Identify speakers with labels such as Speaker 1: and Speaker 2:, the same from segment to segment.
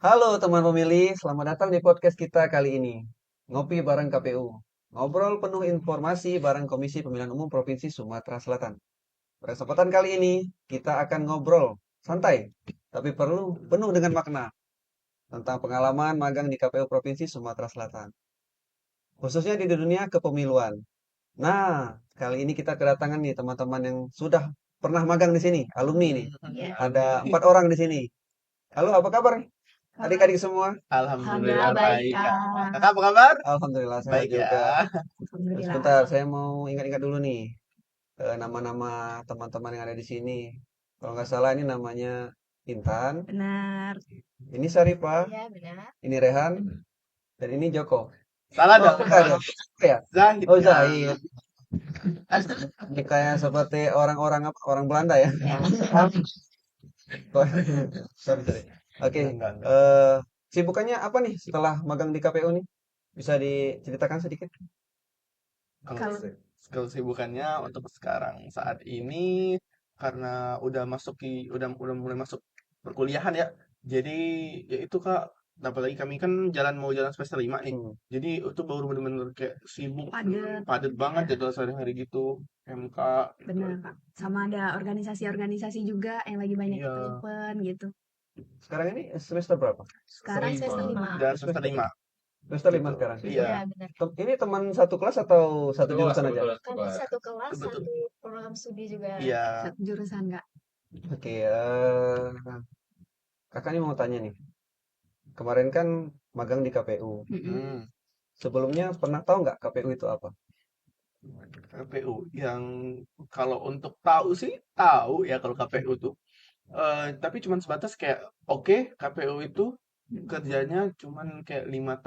Speaker 1: Halo teman pemilih, selamat datang di podcast kita kali ini. Ngopi bareng KPU. Ngobrol penuh informasi bareng Komisi Pemilihan Umum Provinsi Sumatera Selatan. Pada kesempatan kali ini, kita akan ngobrol santai, tapi perlu penuh dengan makna tentang pengalaman magang di KPU Provinsi Sumatera Selatan, khususnya di dunia kepemiluan. Nah, kali ini kita kedatangan nih teman-teman yang sudah pernah magang di sini, alumni nih.
Speaker 2: Iya.
Speaker 1: Ada 4 orang di sini. Halo, apa kabar?
Speaker 2: Kabar.
Speaker 1: Adik-adik semua?
Speaker 2: Alhamdulillah baik,
Speaker 3: Kak.
Speaker 2: Kak. Kakak apa kabar?
Speaker 1: Alhamdulillah sehat
Speaker 2: Baik
Speaker 1: juga.
Speaker 2: ya.
Speaker 3: Alhamdulillah.
Speaker 1: Sebentar, saya mau ingat-ingat dulu nih nama-nama teman-teman yang ada di sini. Kalau nggak salah ini namanya Intan,
Speaker 3: Benar.
Speaker 1: ini Sarifah,
Speaker 2: Iya, benar.
Speaker 1: ini Rehan, dan ini Joko.
Speaker 2: Salah
Speaker 1: Oh,
Speaker 2: dong.
Speaker 1: enggak ada. Apa ya?
Speaker 2: Zahid
Speaker 1: Oh,
Speaker 2: ya.
Speaker 1: Zahid. Ini kayak seperti orang-orang apa? Orang Belanda ya.
Speaker 3: Ya.
Speaker 1: Kok- Sorry, sorry. Oke,
Speaker 2: Enggak.
Speaker 1: eh sibukannya apa nih setelah magang di KPU nih? Bisa diceritakan sedikit?
Speaker 2: Kalau
Speaker 3: Kalau
Speaker 2: kesibukannya untuk sekarang saat ini karena udah mulai masuk perkuliahan ya. Jadi ya itu Kak, apalagi kami kan mau jalan semester 5 nih.
Speaker 1: Hmm.
Speaker 2: Jadi itu baru bener-bener kayak sibuk,
Speaker 3: padat.
Speaker 2: padat banget jadwal sehari-hari gitu. MK.
Speaker 3: Benar, Kak. Sama ada organisasi-organisasi juga yang lagi banyak
Speaker 2: Iya.
Speaker 3: event gitu.
Speaker 1: Sekarang ini semester berapa?
Speaker 3: Sekarang
Speaker 2: Lima.
Speaker 3: semester 5.
Speaker 2: Dan semester 5.
Speaker 1: Semester 5
Speaker 2: Gitu.
Speaker 1: sekarang.
Speaker 2: Iya.
Speaker 4: Iya, benar.
Speaker 1: Ini teman satu kelas atau satu jurusan aja?
Speaker 4: Kami satu kelas,
Speaker 2: Betul.
Speaker 4: satu program studi juga.
Speaker 2: Iya.
Speaker 3: Satu jurusan, Kak.
Speaker 1: Oke, kakak ini mau tanya nih. Kemarin kan magang di KPU.
Speaker 3: Mm-mm.
Speaker 2: Hmm.
Speaker 1: Sebelumnya pernah tahu nggak KPU itu apa?
Speaker 2: KPU yang kalau untuk tahu sih tahu ya kalau KPU tuh. Tapi cuman sebatas kayak oke, KPU itu kerjanya cuman kayak 5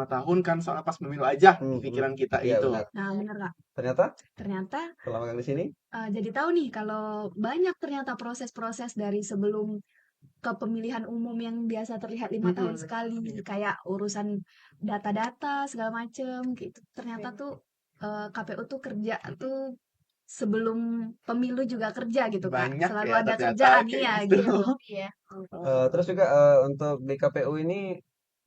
Speaker 2: tahun kan soalnya pas pemilu aja pikiran kita
Speaker 1: Iya
Speaker 2: itu.
Speaker 1: benar.
Speaker 3: Nah, benar, Kak.
Speaker 1: Ternyata
Speaker 3: Ternyata
Speaker 1: setelah magang di sini,
Speaker 3: jadi tahu nih kalau banyak ternyata proses-proses dari sebelum ke pemilihan umum yang biasa terlihat 5 tahun sekali, kayak urusan data-data segala macem gitu. Ternyata tuh KPU tuh kerja tuh sebelum pemilu juga kerja gitu, Kak.
Speaker 2: Banyak
Speaker 3: Selalu
Speaker 2: ya
Speaker 3: ada
Speaker 2: ternyata
Speaker 3: kerjaan,
Speaker 2: kayak
Speaker 3: iya
Speaker 2: gitu.
Speaker 3: gitu.
Speaker 4: Iya.
Speaker 1: terus juga untuk di KPU ini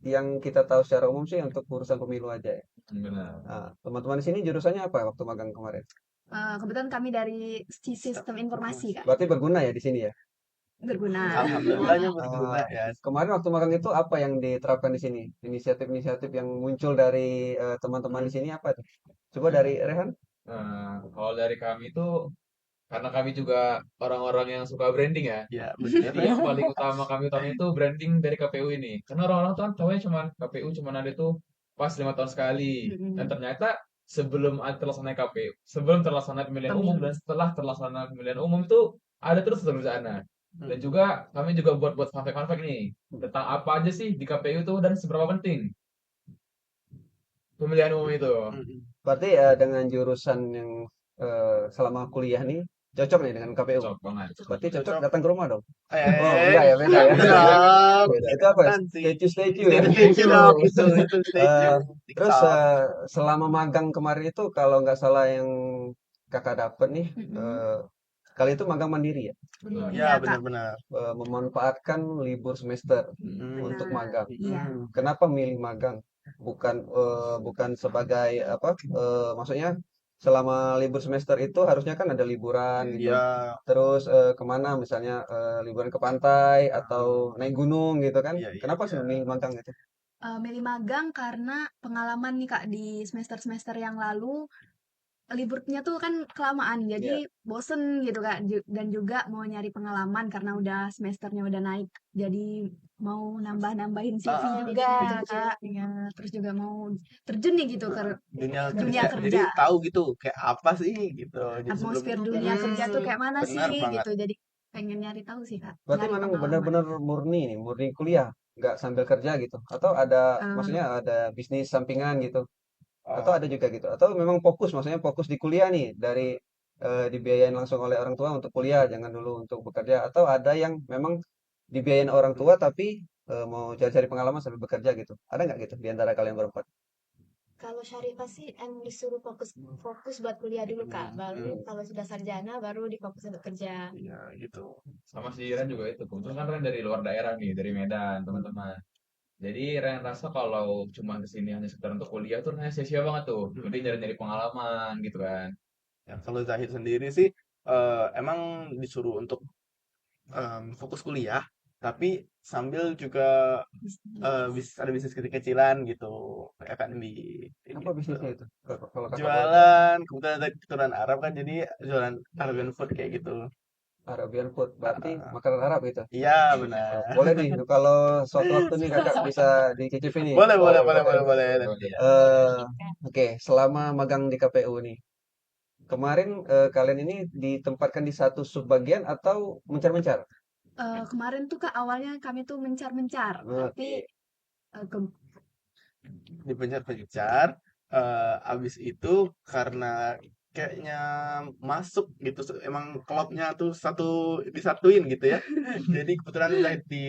Speaker 1: yang kita tahu secara umum sih untuk urusan pemilu aja ya.
Speaker 5: Benar.
Speaker 1: Nah, teman-teman di sini jurusannya apa waktu magang kemarin?
Speaker 3: Kebetulan kami dari sistem informasi, Kak.
Speaker 1: Berarti berguna ya di sini ya?
Speaker 3: Berguna.
Speaker 2: Alhamdulillahnya
Speaker 1: Eh,
Speaker 2: berguna ya.
Speaker 1: Kemarin waktu magang itu apa yang diterapkan di sini? Inisiatif-inisiatif yang muncul dari teman-teman di sini apa tuh? Coba dari Rehan.
Speaker 5: Nah, kalau dari kami itu karena kami juga orang-orang yang suka branding ya.
Speaker 2: Ya benar.
Speaker 5: Jadi yang paling utama kami utama itu branding dari KPU ini. Karena orang-orang tuh kan tahunya cuman KPU cuman ada tuh pas 5 tahun sekali. Dan
Speaker 3: Mm-mm.
Speaker 5: ternyata sebelum terlaksana KPU, sebelum terlaksana pemilihan umum
Speaker 3: Pemilu.
Speaker 5: dan setelah terlaksana pemilihan umum itu ada terus di sana. Dan juga kami juga buat fun fact nih tentang apa aja sih di KPU itu dan seberapa penting pemilihan umum itu.
Speaker 1: Berarti dengan jurusan yang selama kuliah nih cocok nih dengan KPU.
Speaker 5: Cocok banget.
Speaker 1: Berarti cocok
Speaker 2: Cocok.
Speaker 1: datang ke rumah dong.
Speaker 2: Eh,
Speaker 1: Oh, enggak ya, beda ya.
Speaker 2: Belum.
Speaker 1: Beda. Itu apa?
Speaker 2: Nanti.
Speaker 1: Statue ya.
Speaker 2: Statue dong, itu statue.
Speaker 1: Terus
Speaker 2: TikTok.
Speaker 1: selama magang kemarin itu kalau nggak salah yang kakak dapet nih,
Speaker 3: Mm-mm.
Speaker 1: kali itu magang mandiri ya,
Speaker 2: Ya
Speaker 3: Iya, Kak.
Speaker 2: benar-benar.
Speaker 1: memanfaatkan libur semester untuk
Speaker 3: Benar.
Speaker 1: magang.
Speaker 3: Iya.
Speaker 1: Kenapa milih magang? Bukan sebagai apa? Maksudnya selama libur semester itu harusnya kan ada liburan gitu.
Speaker 2: Ya.
Speaker 1: Terus kemana? Misalnya liburan ke pantai atau naik gunung gitu kan?
Speaker 2: Iya, iya,
Speaker 1: Kenapa sih
Speaker 2: iya.
Speaker 1: milih magang itu?
Speaker 3: Milih magang karena pengalaman nih, Kak, di semester-semester yang lalu liburnya tuh kan kelamaan,
Speaker 1: Iya.
Speaker 3: jadi bosen gitu, Kak. Dan juga mau nyari pengalaman karena udah semesternya udah naik, jadi mau nambah-nambahin CV juga, Kak. Ya, terus juga mau terjun nih gitu ke
Speaker 2: Dunia
Speaker 3: dunia
Speaker 2: kerja. Jadi
Speaker 3: kerja.
Speaker 2: tahu gitu kayak apa sih gitu. Jadi sebelum
Speaker 3: Atmosfer dunia kerja tuh kayak mana sih
Speaker 2: benar banget.
Speaker 3: gitu. Jadi pengen nyari tahu sih, Kak.
Speaker 1: Berarti
Speaker 3: Nyari
Speaker 1: memang
Speaker 3: pengalaman.
Speaker 1: benar-benar murni nih, murni kuliah, nggak sambil kerja gitu. Atau ada,
Speaker 3: Eh,
Speaker 1: maksudnya ada bisnis sampingan gitu. Atau ada juga gitu. Atau memang fokus, maksudnya fokus di kuliah nih, dari dibiayain langsung oleh orang tua untuk kuliah, jangan dulu untuk bekerja. Atau ada yang memang dibiayain orang tua tapi mau cari-cari pengalaman sambil bekerja gitu. Ada nggak gitu di antara kalian berempat?
Speaker 4: Kalau Syarifah sih emang disuruh fokus fokus buat kuliah dulu, Kak. Baru kalau sudah sarjana baru difokus untuk kerja.
Speaker 2: Ya gitu.
Speaker 5: Sama si Iran juga itu. Kebetulan kan Ren dari luar daerah nih, dari Medan, teman-teman. Jadi Ryan rasa kalau cuma kesini hanya sekedar untuk kuliah tuh rasanya sia-sia banget tuh. Jadi nyari-nyari pengalaman gitu kan.
Speaker 2: Ya, kalau Zahid sendiri sih emang disuruh untuk fokus kuliah, tapi sambil juga ada bisnis kecil-kecilan gitu, F&B kayak
Speaker 1: Apa
Speaker 2: gitu.
Speaker 1: bisnisnya itu? Kalau kakak boleh tahu?
Speaker 2: Jualan, kebetulan ada keturunan Arab kan, jadi jualan Arabian food kayak gitu.
Speaker 1: Arabian food, berarti
Speaker 2: Ah,
Speaker 1: makanan Arab itu.
Speaker 2: iya benar.
Speaker 1: Boleh nih, kalau suatu waktu nih kakak bisa dicicipi nih.
Speaker 2: Boleh, boleh,
Speaker 5: Oh,
Speaker 2: boleh,
Speaker 5: boleh,
Speaker 2: boleh, boleh.
Speaker 5: boleh,
Speaker 2: Nanti.
Speaker 5: boleh.
Speaker 1: Eh, oke, selama magang di KPU nih, kemarin kalian ini ditempatkan di satu subbagian atau mencar-mencar?
Speaker 3: Kemarin tuh Kak awalnya kami tuh mencar-mencar, tapi
Speaker 1: Oke.
Speaker 3: ke-
Speaker 2: Dipencar-pencar, abis itu karena kayaknya masuk gitu, emang klopnya tuh disatuin gitu ya. Jadi kebetulan Zahid di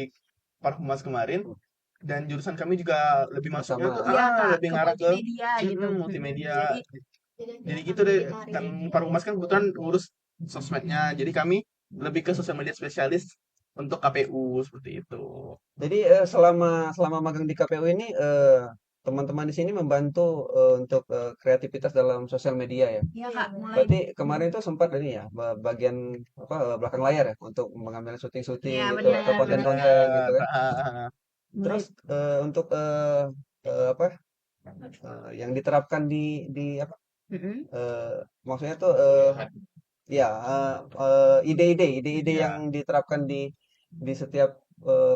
Speaker 2: Parhumas kemarin, dan jurusan kami juga lebih masuknya tuh
Speaker 1: Sama.
Speaker 3: ya Kak
Speaker 2: lebih
Speaker 3: ke
Speaker 2: ngarah ke
Speaker 3: multimedia gitu.
Speaker 2: multimedia.
Speaker 3: Jadi
Speaker 4: Jadi
Speaker 2: Jadi
Speaker 4: kita
Speaker 2: gitu
Speaker 4: sambil
Speaker 2: deh, kan
Speaker 4: ditarik.
Speaker 2: Parhumas kan kebetulan ngurus sosmednya. Jadi kami lebih ke sosial media spesialis untuk KPU seperti itu.
Speaker 1: Jadi selama selama magang di KPU ini teman-teman di sini membantu untuk kreativitas dalam sosial media ya.
Speaker 3: ya
Speaker 4: Iya
Speaker 3: Kak
Speaker 4: benar.
Speaker 3: mulai
Speaker 1: Berarti kemarin itu sempat ini ya, bagian apa belakang layar ya untuk mengambil syuting-syuting
Speaker 3: ya
Speaker 1: gitu atau
Speaker 3: benar
Speaker 1: konten-konten gitu kan.
Speaker 3: mulai
Speaker 1: Terus untuk apa yang diterapkan di apa
Speaker 3: Mm-mm.
Speaker 1: maksudnya tuh
Speaker 5: Kelihatan.
Speaker 1: ya ide-ide yang
Speaker 5: Ya.
Speaker 1: diterapkan di setiap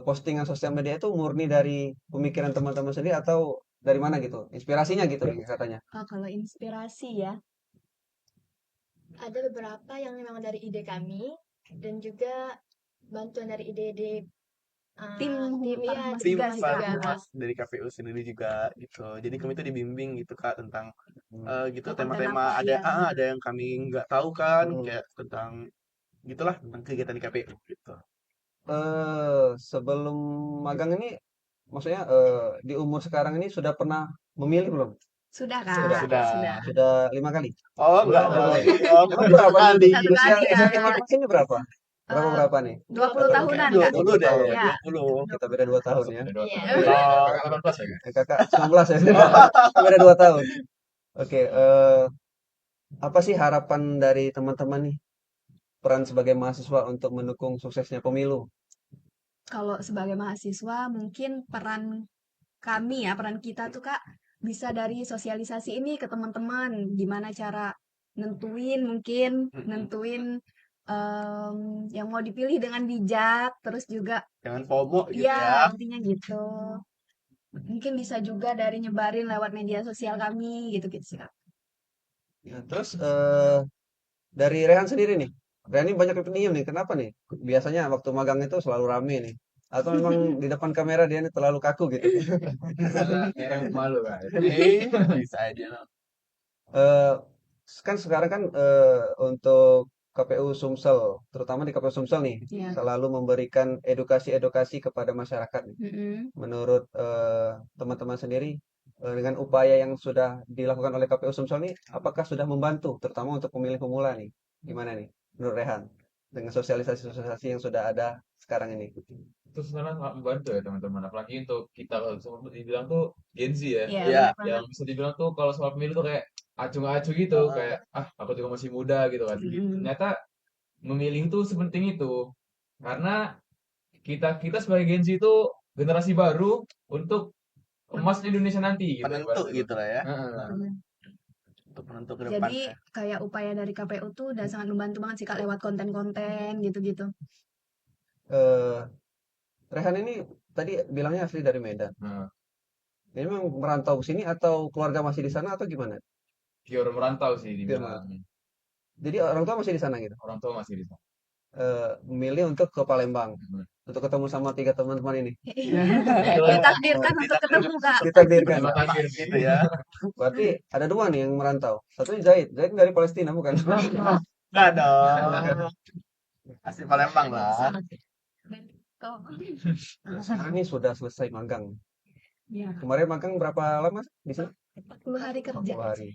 Speaker 1: postingan sosial media itu murni dari pemikiran teman-teman sendiri atau dari mana gitu? Inspirasinya gitu katanya.
Speaker 3: Kalau inspirasi ya
Speaker 4: Ada beberapa yang memang dari ide kami dan juga bantuan dari ide-ide
Speaker 3: tim
Speaker 4: tim ya
Speaker 3: Parmas
Speaker 2: Tim
Speaker 3: juga sih Kak.
Speaker 2: Parhumas dari KPU sendiri juga gitu. Jadi kami tuh dibimbing gitu Kak tentang gitu
Speaker 3: Konten
Speaker 2: tema-tema,
Speaker 3: apa
Speaker 2: ada
Speaker 3: ya.
Speaker 2: ada yang kami nggak tahu kan,
Speaker 1: Hmm.
Speaker 2: kayak tentang gitulah, tentang kegiatan di KPU gitu.
Speaker 1: Sebelum magang ini, maksudnya di umur sekarang ini sudah pernah memilih belum?
Speaker 3: Sudah
Speaker 1: Sudah,
Speaker 3: Kak,
Speaker 2: Sudah.
Speaker 3: sudah.
Speaker 1: sudah 5 kali.
Speaker 2: Oh,
Speaker 1: Enggak,
Speaker 2: enggak
Speaker 1: belum.
Speaker 2: dong.
Speaker 1: Emang
Speaker 2: Oh,
Speaker 1: berapa
Speaker 2: satu
Speaker 1: nih?
Speaker 2: kali.
Speaker 3: Satu
Speaker 1: Usia
Speaker 3: kali
Speaker 1: usia
Speaker 3: Kak.
Speaker 1: Mas ini berapa? Berapa
Speaker 3: Eh,
Speaker 1: berapa nih?
Speaker 3: 20
Speaker 2: Kayak
Speaker 3: tahunan Kak.
Speaker 2: 20 deh,
Speaker 1: tahun.
Speaker 3: Ya.
Speaker 2: 20.
Speaker 1: Kita beda 2 tahun ya.
Speaker 5: Beda 2
Speaker 4: Iya.
Speaker 5: tahun. Kakak 18 ya, Kak?
Speaker 1: Kakak 19 ya. Beda 2 tahun. Oke, apa sih harapan dari teman-teman nih peran sebagai mahasiswa untuk mendukung suksesnya pemilu?
Speaker 3: Kalau sebagai mahasiswa mungkin peran kami ya, peran kita tuh Kak bisa dari sosialisasi ini ke teman-teman. Gimana cara mungkin nentuin yang mau dipilih dengan bijak, terus juga
Speaker 2: Jangan FOMO gitu
Speaker 3: ya
Speaker 2: ya.
Speaker 3: intinya gitu. Mungkin bisa juga dari nyebarin lewat media sosial kami gitu-gitu sih Kak.
Speaker 1: Ya, terus dari Rehan sendiri nih. Rehan ini banyak pendiam nih. Kenapa nih? Biasanya waktu magang itu selalu rame nih. Atau memang di depan kamera dia ini terlalu kaku gitu.
Speaker 5: Karena malu kan.
Speaker 2: Bisa aja.
Speaker 1: Eh, kan sekarang kan untuk KPU Sumsel, terutama di KPU Sumsel nih,
Speaker 3: Ya.
Speaker 1: selalu memberikan edukasi-edukasi kepada masyarakat nih.
Speaker 3: Mm-mm.
Speaker 1: Menurut teman-teman sendiri, dengan upaya yang sudah dilakukan oleh KPU Sumsel nih, apakah sudah membantu, terutama untuk pemilih pemula nih? Gimana nih, menurut Rehan? Dengan sosialisasi-sosialisasi yang sudah ada sekarang ini.
Speaker 5: Itu sebenarnya sangat membantu ya teman-teman. Apalagi untuk kita kalau dibilang tuh Gen Z ya.
Speaker 3: Iya,
Speaker 2: Iya.
Speaker 3: benar
Speaker 5: Yang
Speaker 3: banget.
Speaker 5: bisa dibilang tuh kalau soal pemilu tuh kayak acu acu gitu.
Speaker 2: Ah.
Speaker 5: Kayak aku juga masih muda gitu kan.
Speaker 3: Mm-mm.
Speaker 5: Ternyata memilih itu sepenting itu. Karena kita sebagai Gen Z itu generasi baru untuk emas Indonesia nanti gitu.
Speaker 2: Penentu
Speaker 5: ibaratnya.
Speaker 2: gitu lah ya.
Speaker 5: Heeh.
Speaker 3: Benar.
Speaker 2: Untuk penentu ke
Speaker 3: Jadi
Speaker 2: depannya.
Speaker 3: kayak upaya dari KPU tuh udah sangat membantu banget sih Kak lewat konten-konten gitu-gitu.
Speaker 1: Eh, Rehan ini tadi bilangnya asli dari Medan.
Speaker 5: Nah,
Speaker 1: Ini memang merantau ke sini atau keluarga masih di sana atau gimana?
Speaker 5: pure merantau sih
Speaker 1: Pure
Speaker 5: dibilang.
Speaker 1: Jadi orang tua masih di sana gitu.
Speaker 5: Orang tua masih di sana.
Speaker 1: Memilih untuk ke Palembang untuk ketemu sama 3 teman-teman ini.
Speaker 3: Ditakdirkan untuk ketemu Kak.
Speaker 1: Ditakdirkan.
Speaker 5: Terima kasih
Speaker 2: Gitu ya.
Speaker 1: Berarti ada 2 nih yang merantau. Satunya Zaid. Zaid dari Palestina bukan?
Speaker 2: Enggak dong. Asli Palembang lah.
Speaker 3: Kok.
Speaker 1: Sekarang ini sudah selesai magang.
Speaker 3: Ya,
Speaker 1: Kemarin magang berapa lama di sini?
Speaker 3: 40 hari kerja.
Speaker 1: 40 hari.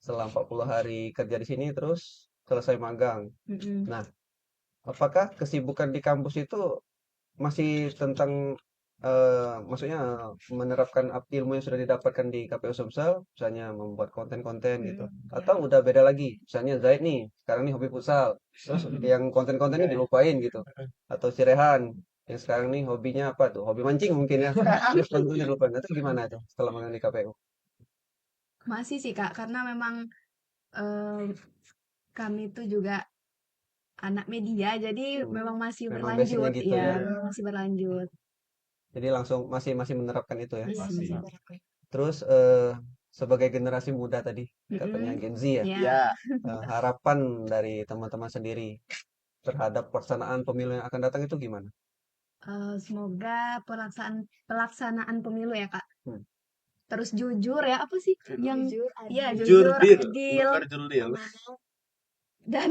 Speaker 1: Setelah 40 hari kerja di sini terus selesai magang.
Speaker 3: Mm-mm.
Speaker 1: Nah, apakah kesibukan di kampus itu masih tentang maksudnya menerapkan ilmu yang sudah didapatkan di KPU Sumsel, misalnya membuat konten-konten gitu. Atau udah beda lagi, misalnya Zaid nih, sekarang nih hobi futsal, terus yang konten-kontennya
Speaker 2: Enggak ya.
Speaker 1: dilupain gitu. Atau si Rehan, yang sekarang nih hobinya apa tuh? Hobi mancing mungkin ya. Terus kontennya dilupain. Itu gimana tuh setelah magang di KPU?
Speaker 3: Masih sih Kak, karena memang eh, kami tuh juga anak media, jadi
Speaker 1: Hmm,
Speaker 3: memang masih
Speaker 1: memang basicnya
Speaker 3: berlanjut,
Speaker 1: gitu
Speaker 3: ya,
Speaker 1: ya.
Speaker 2: Iya.
Speaker 3: memang masih berlanjut.
Speaker 1: Jadi langsung masih masih menerapkan itu ya.
Speaker 4: Iya,
Speaker 3: Masih.
Speaker 4: masih
Speaker 5: Masih.
Speaker 4: berlaku.
Speaker 1: Terus sebagai generasi muda tadi, katanya
Speaker 3: Mm-mm.
Speaker 1: Gen Z ya,
Speaker 3: Ya,
Speaker 2: Ya.
Speaker 1: harapan dari teman-teman sendiri terhadap pelaksanaan pemilu yang akan datang itu gimana?
Speaker 3: semoga pelaksanaan pemilu ya Kak.
Speaker 1: Hmm.
Speaker 3: Terus jujur ya, apa sih yang
Speaker 4: Jujur,
Speaker 3: ya
Speaker 4: adil,
Speaker 3: jujur,
Speaker 2: Jurdil,
Speaker 3: adil,
Speaker 2: berjurdil.
Speaker 4: amanah,
Speaker 3: dan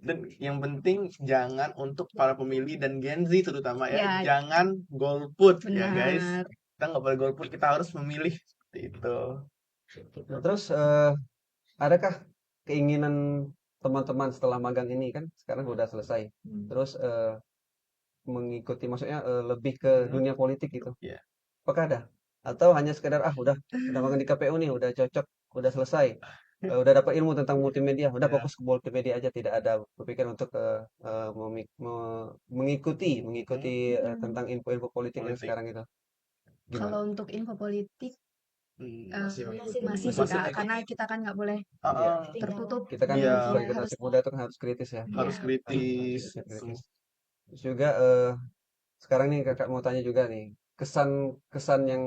Speaker 2: Dan yang penting jangan untuk para pemilih dan Gen Z terutama ya,
Speaker 3: ya
Speaker 2: jangan golput ya guys.
Speaker 3: benar.
Speaker 2: Kita nggak boleh golput, kita harus memilih seperti itu.
Speaker 1: Nah, terus adakah keinginan teman-teman setelah magang ini kan sekarang udah selesai, terus mengikuti maksudnya lebih ke
Speaker 2: Hmm,
Speaker 1: dunia politik gitu?
Speaker 2: ya.
Speaker 1: Apakah ada? Atau hanya sekedar udah magang di KPU nih, udah cocok, udah selesai, udah dapat ilmu tentang multimedia, udah
Speaker 2: Ya.
Speaker 1: fokus ke multimedia aja, tidak ada berpikiran untuk mengikuti tentang info-info politik yang
Speaker 2: Politik.
Speaker 1: sekarang itu. Gimana?
Speaker 3: Kalau untuk info politik
Speaker 5: Masih
Speaker 4: masih
Speaker 3: masih
Speaker 4: mengikuti
Speaker 3: sih
Speaker 2: Masih
Speaker 3: Kak,
Speaker 2: ikut.
Speaker 3: karena kita kan nggak boleh
Speaker 1: Iya,
Speaker 3: tertutup.
Speaker 1: kita kan
Speaker 2: Iya.
Speaker 1: sebagai
Speaker 3: Ya, harus
Speaker 1: generasi muda itu kan harus kritis ya.
Speaker 2: Harus
Speaker 3: ya.
Speaker 2: kritis.
Speaker 1: Harus kritis. Terus juga sekarang nih kakak mau tanya juga nih, kesan yang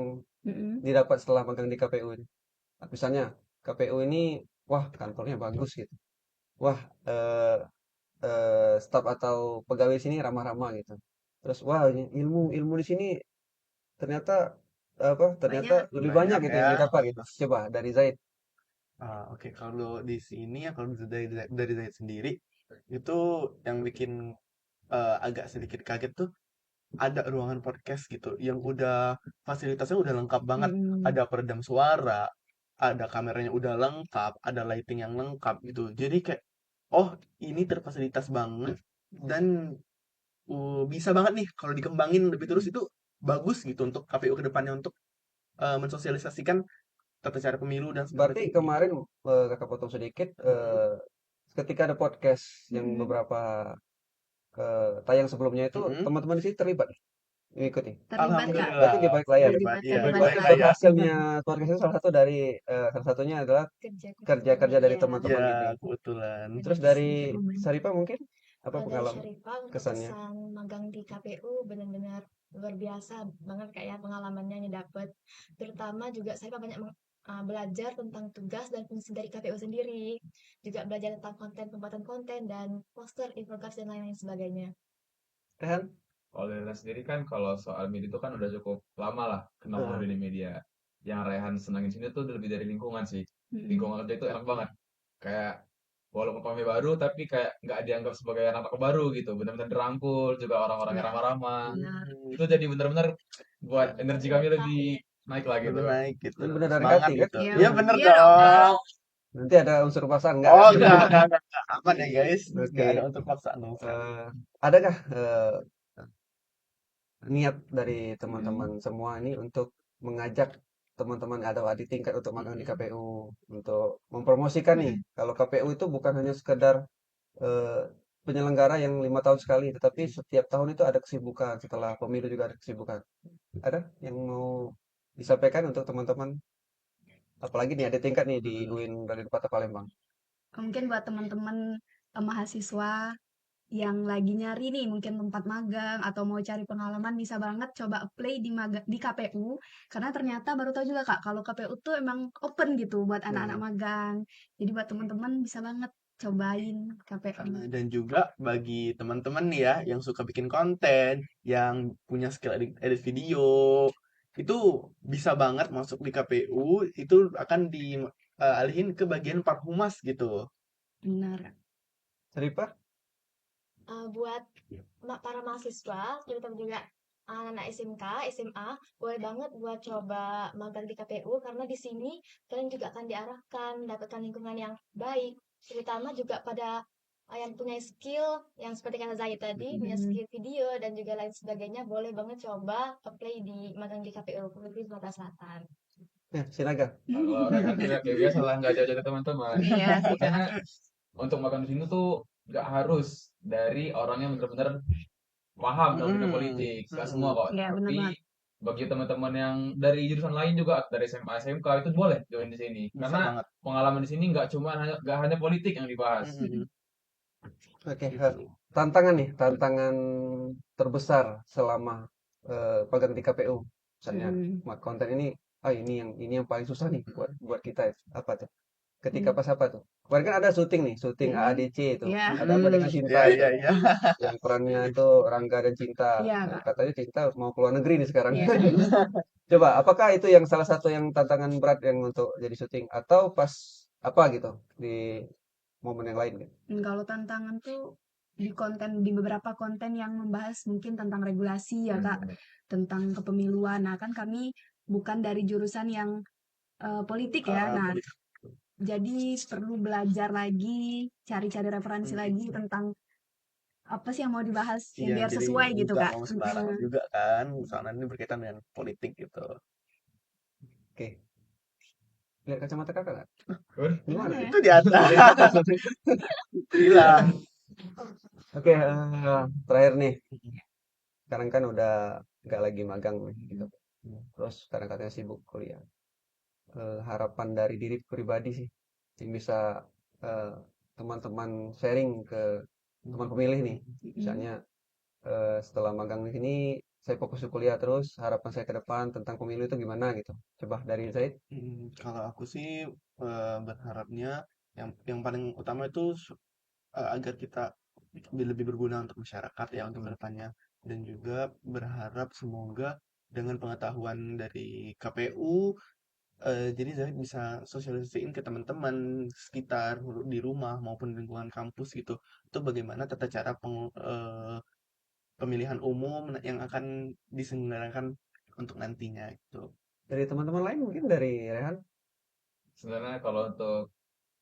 Speaker 3: Mm-mm.
Speaker 1: didapat setelah magang di KPU ini. Misalnya KPU ini, wah kantornya bagus gitu. Wah, staf atau pegawai sini ramah-ramah gitu. Terus wah ilmu ilmu di sini ternyata ternyata
Speaker 3: Banyak.
Speaker 1: lebih
Speaker 2: Banyak
Speaker 1: banyak gitu yang
Speaker 2: ya.
Speaker 1: didapat gitu. Coba dari Zaid.
Speaker 2: Oke, kalau di sini ya, kalau dari saya sendiri itu yang bikin agak sedikit kaget tuh ada ruangan podcast gitu yang udah fasilitasnya udah lengkap banget.
Speaker 3: Mm-mm.
Speaker 2: Ada peredam suara, ada kameranya udah lengkap, ada lighting yang lengkap gitu. Jadi kayak, oh ini terfasilitas banget dan bisa banget nih kalau dikembangin lebih terus itu bagus gitu untuk KPU ke depannya untuk mensosialisasikan tata cara pemilu dan segala
Speaker 1: Berarti
Speaker 2: macam gitu.
Speaker 1: kemarin kakak potong sedikit, ketika ada podcast yang
Speaker 3: Mm-mm.
Speaker 1: beberapa tayang sebelumnya itu
Speaker 2: Mm-mm.
Speaker 1: teman-teman di sini terlibat mengikuti.
Speaker 3: Terlibat Kak,
Speaker 1: Berarti
Speaker 2: Alhamdulillah.
Speaker 1: di balik layar.
Speaker 2: Terlibat, iya,
Speaker 3: terlibat
Speaker 2: di
Speaker 1: Berarti
Speaker 2: balik
Speaker 3: Kak.
Speaker 2: layar.
Speaker 1: berhasilnya podcast itu salah satu dari salah satunya adalah
Speaker 4: kerja
Speaker 1: kerja-kerja dari
Speaker 4: media.
Speaker 1: teman-teman
Speaker 2: Ya,
Speaker 1: ini.
Speaker 2: kebetulan.
Speaker 1: Terus
Speaker 4: Benar
Speaker 1: dari
Speaker 4: sih.
Speaker 1: Sarifah mungkin apa
Speaker 4: Kalau dari
Speaker 1: pengalaman
Speaker 4: Syarifah untuk
Speaker 1: kesannya?
Speaker 4: kesan magang di KPU benar-benar luar biasa banget kayak pengalamannya yang didapat. Terutama juga Syarifah banyak belajar tentang tugas dan fungsi dari KPU sendiri. Juga belajar tentang konten, pembuatan konten dan poster, infografis dan lain-lain sebagainya.
Speaker 1: Rehan?
Speaker 5: Kalau dari Rehan sendiri kan kalau soal media itu kan udah cukup lama lah kenal
Speaker 1: Ah,
Speaker 5: dunia media. Yang Rehan senangin sini tuh lebih dari lingkungan sih.
Speaker 3: Mm-mm.
Speaker 5: Lingkungan kerja itu enak banget. Kayak walaupun kami baru tapi kayak nggak dianggap sebagai anak-anak baru gitu. Benar-benar dirangkul juga orang-orangnya
Speaker 3: Ya,
Speaker 5: ramah-ramah.
Speaker 3: benar.
Speaker 5: Itu jadi benar-benar buat energi kami lebih naik lah gitu.
Speaker 2: Lebih naik gitu.
Speaker 1: ini benar dari
Speaker 2: Semangat
Speaker 1: hati kan?
Speaker 2: gitu.
Speaker 3: Iya,
Speaker 2: Iya bener
Speaker 3: iya dong.
Speaker 2: dong.
Speaker 1: Nanti ada unsur paksaan nggak
Speaker 2: Oh,
Speaker 1: kan?
Speaker 2: enggak. Aman ya guys.
Speaker 1: Oke.
Speaker 2: Enggak ada untuk paksaan dong.
Speaker 1: Adakah niat dari
Speaker 5: Hmm.
Speaker 1: teman-teman semua ini untuk mengajak teman-teman atau adik tingkat untuk magang di KPU untuk mempromosikan nih kalau KPU itu bukan hanya sekedar eh, penyelenggara yang 5 tahun sekali, tetapi setiap tahun itu ada kesibukan setelah pemilu juga ada kesibukan. Ada yang mau disampaikan untuk teman-teman, apalagi nih ada tingkat nih di UIN Raden Patah Palembang.
Speaker 3: Mungkin buat teman-teman mahasiswa yang lagi nyari nih mungkin tempat magang atau mau cari pengalaman bisa banget coba apply di KPU karena ternyata baru tahu juga Kak kalau KPU tuh emang open gitu buat anak-anak magang. Jadi buat teman-teman bisa banget cobain KPU.
Speaker 2: Dan juga bagi teman-teman nih ya yang suka bikin konten, yang punya skill edit video, itu bisa banget masuk di KPU, itu akan dialihin ke bagian Parhumas gitu.
Speaker 3: Benar.
Speaker 1: Seripah?
Speaker 4: Buat para mahasiswa, terutama juga anak SMK, SMA, boleh banget buat coba magang di KPU karena di sini kalian juga akan diarahkan, mendapatkan lingkungan yang baik, terutama juga pada yang punya skill yang seperti kata Zahid tadi, punya
Speaker 3: Mm-mm.
Speaker 4: skill video dan juga lain sebagainya, boleh banget coba apply di magang di KPU Provinsi Sumatera Selatan.
Speaker 1: Ya, Sinaga.
Speaker 5: Kalau Rehan tuh ya kayak biasa lah, nggak jauh-jauh dari teman-teman.
Speaker 3: Iya sih Kak.
Speaker 5: Makanya untuk makan di sini tuh nggak harus dari orang yang benar-benar paham dalam dunia politik, nggak semua kok.
Speaker 3: Iya benar
Speaker 5: Tapi
Speaker 3: banget.
Speaker 5: bagi teman-teman yang dari jurusan lain juga, dari SMA, SMK itu boleh join di sini.
Speaker 2: Bisa
Speaker 5: Karena
Speaker 2: banget.
Speaker 5: pengalaman di sini nggak hanya politik yang dibahas.
Speaker 1: Oke,
Speaker 2: Gitu.
Speaker 1: tantangan terbesar selama magang di KPU. Misalnya
Speaker 3: Mm-mm.
Speaker 1: konten ini yang paling susah nih buat kita apa tuh? Ketika
Speaker 3: Mm.
Speaker 1: pas apa tuh? Kemarin kan ada syuting nih, syuting
Speaker 3: Mm-mm.
Speaker 1: AADC itu.
Speaker 3: Iya.
Speaker 1: Ada apa dengan Cinta
Speaker 2: Ya,
Speaker 1: itu?
Speaker 2: ya, ya.
Speaker 1: Yang perannya itu Rangga dan Cinta.
Speaker 3: Iya
Speaker 1: Nah,
Speaker 3: Kak.
Speaker 1: katanya Cinta mau keluar negeri nih sekarang.
Speaker 3: Iya.
Speaker 1: Coba, apakah itu yang salah satu yang tantangan berat yang untuk jadi syuting atau pas apa gitu di momen yang lain gitu?
Speaker 3: Kalau tantangan tuh di beberapa konten yang membahas mungkin tentang regulasi ya Kak, tentang kepemiluan. Nah kan kami bukan dari jurusan yang politik ya. Nah
Speaker 2: Politik.
Speaker 3: jadi perlu belajar lagi, cari-cari referensi lagi tentang apa sih yang mau dibahas yang
Speaker 2: Iya,
Speaker 3: biar
Speaker 2: jadi
Speaker 3: sesuai gitu
Speaker 2: nggak
Speaker 3: Kak.
Speaker 2: mau sembarangan juga kan, soalnya ini berkaitan dengan politik gitu.
Speaker 1: Oke, lihat kacamata kakak nggak?
Speaker 5: Good.
Speaker 1: Gimana?
Speaker 3: Gimana ya?
Speaker 2: Itu di atas. Hilang.
Speaker 1: Oke, terakhir nih. Sekarang kan udah nggak lagi magang nih, gitu. Terus sekarang katanya sibuk kuliah. Harapan dari diri pribadi sih, yang bisa eh, teman-teman sharing ke teman pemilih nih. Misalnya setelah magang di sini, saya fokus ke kuliah terus. Harapan saya ke depan tentang pemilu itu gimana gitu. Coba dari Zaid.
Speaker 2: Kalau aku sih berharapnya yang paling utama itu agar kita lebih berguna untuk masyarakat ya untuk kedepannya, dan juga berharap semoga dengan pengetahuan dari KPU, jadi saya bisa sosialisasiin ke teman-teman sekitar di rumah maupun di lingkungan kampus gitu, itu bagaimana tata cara pemilihan umum yang akan diselenggarakan untuk nantinya gitu.
Speaker 1: Dari teman-teman lain mungkin dari Rehan.
Speaker 5: Sebenarnya kalau untuk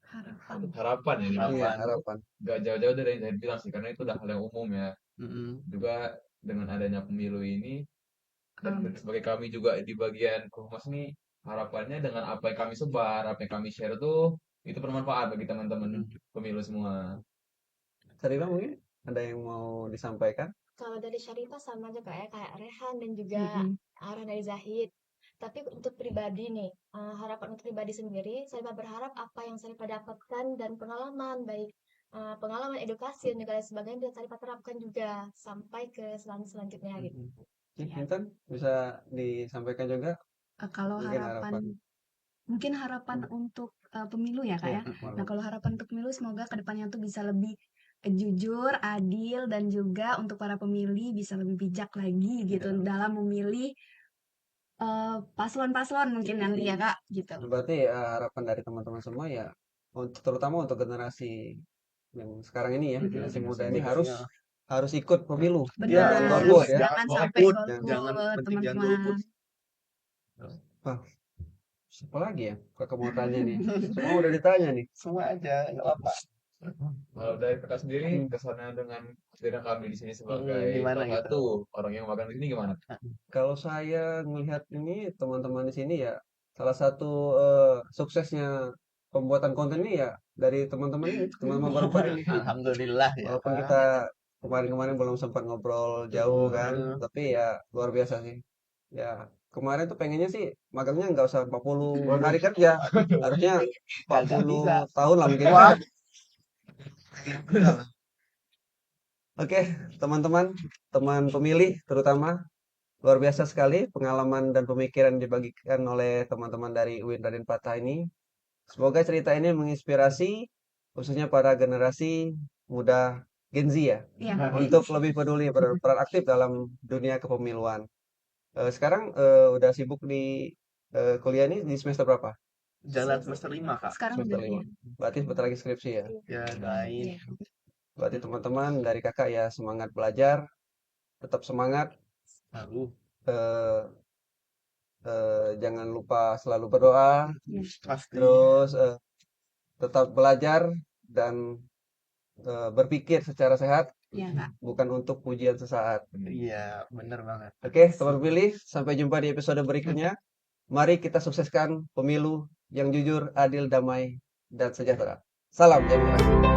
Speaker 3: Harapan.
Speaker 5: harapan ya,
Speaker 1: Iya,
Speaker 2: Harapan.
Speaker 1: harapan.
Speaker 5: nggak jauh-jauh dari yang saya bilang sih, karena itu udah hal yang umum ya.
Speaker 2: Mm-mm.
Speaker 5: Juga dengan adanya pemilu ini, dan sebagai kami juga di bagian Humas nih, harapannya dengan apa yang kami sebar, apa yang kami share tuh, itu bermanfaat bagi teman-teman pemilu semua.
Speaker 1: Sarina mungkin ada yang mau disampaikan?
Speaker 4: Kalau dari Syarifah sama aja kayak Rehan dan juga arah dari Zahid. Tapi untuk pribadi nih, harapan untuk pribadi sendiri, saya berharap apa yang saya dapatkan dan pengalaman, baik pengalaman edukasi dan juga lain sebagainya, bisa saya terapkan juga sampai ke selanjutnya gitu.
Speaker 1: Intan bisa disampaikan juga
Speaker 3: Kalau
Speaker 1: mungkin
Speaker 3: mungkin harapan untuk pemilu ya Kak
Speaker 1: Iya,
Speaker 3: ya. Nah kalau harapan untuk pemilu semoga kedepannya tuh bisa lebih jujur, adil, dan juga untuk para pemilih bisa lebih bijak lagi gitu dalam memilih paslon-paslon mungkin nanti ya Kak gitu.
Speaker 1: Berarti harapan dari teman-teman semua ya, terutama untuk generasi yang sekarang ini ya, generasi muda ini harus ikut pemilu.
Speaker 3: Benar,
Speaker 1: Jangan golput ya.
Speaker 3: jangan sampai
Speaker 2: golput,
Speaker 3: golput
Speaker 2: jangan
Speaker 3: teman-teman.
Speaker 1: Wah, siapa lagi ya? Kakak mau tanya nih. Semua udah ditanya nih.
Speaker 2: Semua aja, nggak apa-apa.
Speaker 5: Kalau dari kakak sendiri, kesannya dengan kami di sini sebagai
Speaker 2: Gimana
Speaker 5: salah
Speaker 2: gitu?
Speaker 5: satu orang yang magang di sini gimana?
Speaker 1: Kalau saya melihat ini teman-teman di sini ya, salah satu suksesnya pembuatan konten ini ya dari teman-teman ini, teman-teman berempat ini.
Speaker 2: Alhamdulillah ya
Speaker 1: Walaupun
Speaker 2: Pak.
Speaker 1: kita kemarin-kemarin belum sempat ngobrol jauh kan, tapi ya luar biasa sih. Ya kemarin tuh pengennya sih magangnya nggak usah 40 hari kerja, harusnya 40
Speaker 2: bisa.
Speaker 1: tahun lah mungkin.
Speaker 2: Wah.
Speaker 1: Oke, teman-teman, teman pemilih terutama luar biasa sekali pengalaman dan pemikiran dibagikan oleh teman-teman dari UIN Raden Patah ini. Semoga cerita ini menginspirasi khususnya para generasi muda Gen Z ya,
Speaker 3: Iya.
Speaker 1: untuk lebih peduli berperan aktif dalam dunia kepemiluan. Sekarang udah sibuk di kuliah ini di semester berapa?
Speaker 2: Jalan semester 5 Kak.
Speaker 3: Sekarang
Speaker 1: Semester
Speaker 3: udah
Speaker 1: 5. Berarti sebentar lagi skripsi ya.
Speaker 2: Ya doain.
Speaker 3: Iya.
Speaker 1: Berarti teman-teman dari kakak ya semangat belajar, tetap semangat.
Speaker 2: Aduh,
Speaker 1: eh, jangan lupa selalu berdoa,
Speaker 2: pasti.
Speaker 1: terus tetap belajar dan berpikir secara sehat,
Speaker 3: Ya Kak.
Speaker 1: bukan untuk pujian sesaat.
Speaker 2: Iya, bener banget.
Speaker 1: Oke, teman pilih, sampai jumpa di episode berikutnya. Mari kita sukseskan pemilu yang jujur, adil, damai, dan sejahtera. Salam Jawa Barat.